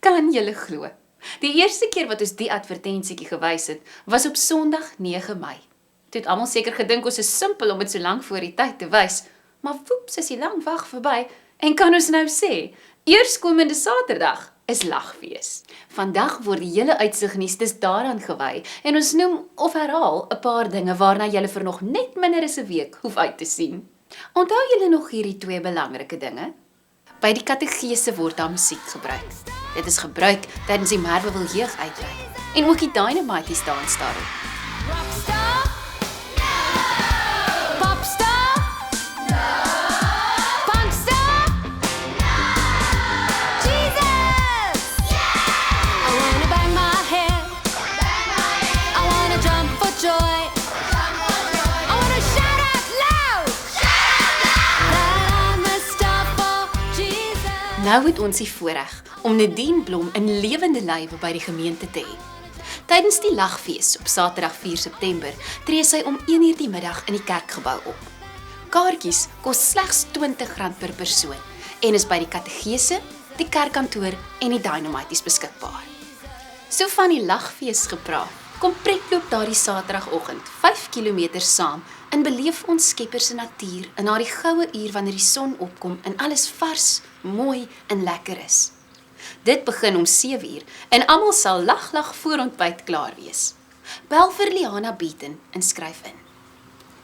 Kan julle glo? Die eerste keer wat ons die advertensiekie gewys het, was op Sondag 9 Mei. Toe het almal seker gedink ons is simpel om dit so lank voor die tyd te wys, maar woeps is die lang wag verby en kan ons nou sê, eerskomende Saterdag is lagfees. Vandag word die hele uitsignuus dis daaraan gewy en ons noem of herhaal 'n paar dinge waarna julle vir nog net minder as 'n week hoef uit te sien. Onthou julle nog hierdie twee belangrike dinge? By die kategese word daar musiek gebruik. Dit is gebruik tydens die Merwe wil jeug uitreik en ook die Dynamite dans daarop. Rockstar? No! Popstar? No! Punkstar? No! Jesus! Yeah! I wanna bang my head. I wanna jump for joy. I wanna shout out loud. That I'm a star for Jesus. Nou het ons die voorreg om Nadine Blom in lewende lywe by die gemeente te hê. Tydens die lagfees op Saterdag 4 September tree sy om 1:00 die middag in die kerkgebou op. Kaartjies kos slegs R20 per persoon en is by die kategese, die kerkkantoor en die Dynamites beskikbaar. So van die lagfees gepraat, kom pretloop daardie Saterdagoggend 5 km saam en beleef ons Skepper se natuur in daardie goue uur wanneer die son opkom en alles vars, mooi en lekker is. Dit begin om 7:00 en almal sal lag voor ontbyt klaar wees. Bel vir Liana Beaton en skryf in.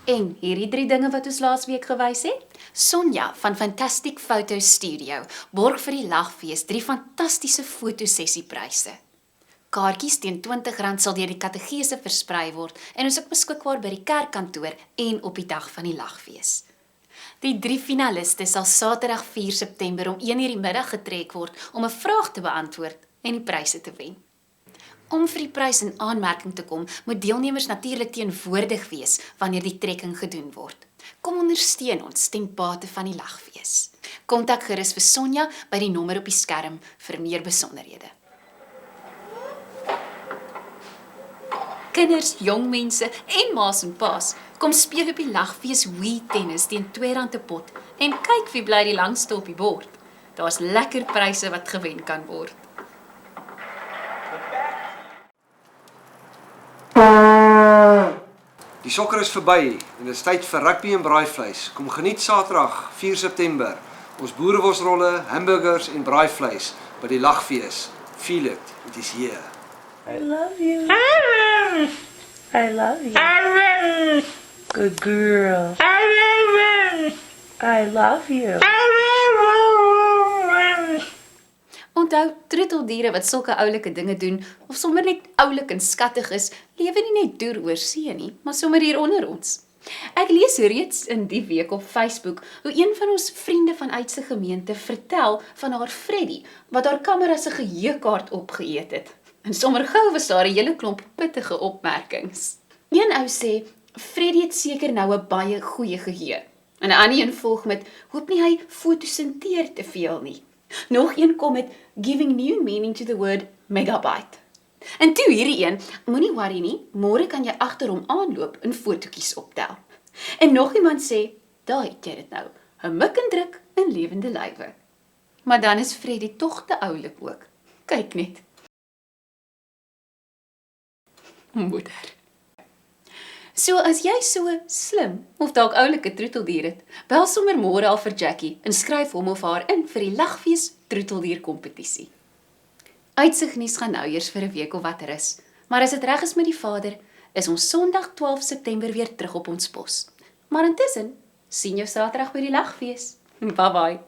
En hierdie 3 dinge wat ons laasweek gewys het? Sonja van Fantastic Photo Studio borg vir die lagfees 3 fantastiese fotosessiepryse. Kaartjies teen R20 sal deur die kategese versprei word en is ook beskikbaar by die kerkkantoor en op die dag van die lagfees. Die 3 finaliste sal Saterdag 4 September om 1:00 die middag getrek word om 'n vraag te beantwoord en die pryse te wen. Om vir die prys in aanmerking te kom, moet deelnemers natuurlik teenwoordig wees wanneer die trekking gedoen word. Kom ondersteun ons ten bate van die lagfees. Kontak gerus vir Sonja by die nommer op die skerm vir meer besonderhede. Kinders, jong mense en ma's en pa's, kom speel op die lagfees Wii tennis teen R2 'n pot en kyk wie bly die langste op die bord. Daar's lekker pryse wat gewen kan word. Die sokker is verby en dit is tyd vir rugby en braaivleis. Kom geniet Saterdag 4 September. Ons boerewosrolle, hamburgers en braaivleis by die lagfees. Feel it, it is here. I love you. I love you. Good girl. I love you. Onthou, troeteldiere wat sulke oulike dinge doen, of sommer net oulik en skattig is, lewe nie net deur oor see nie, maar sommer hier onder ons. Ek lees reeds in die week op Facebook hoe een van ons vriende vanuit sy gemeente vertel van haar Freddie, wat haar kamera se geheuekaart opgeëet het. En sommer gou was daar 'n hele klomp pittige opmerkings. Een ou sê, Freddie het seker nou 'n baie goeie geheue. En 'n ander een volg met, hoop nie hy fotosinteer te veel nie. Nog een kom met, giving new meaning to the word megabyte. En toe hierdie een, moenie worry nie, môre kan jy agter hom aanloop en fotootjies optel. En nog iemand sê, daar het jy dit nou, 'n mik en druk in lewende lywe. Maar dan is Freddie tog te oulik ook. Kyk net. Moeder. So as jy so slim of dalk oulike troeteldier het, bel sommer môre al vir Jackie en skryf hom of haar in vir die lagfees troeteldier kompetisie. Uitsignuus gaan nou eers vir 'n week of wat rus, maar as dit reg is met die Vader, is ons Sondag 12 September weer terug op ons pos. Maar intussen, sien jou Saterdag by die lagfees. Bye bye.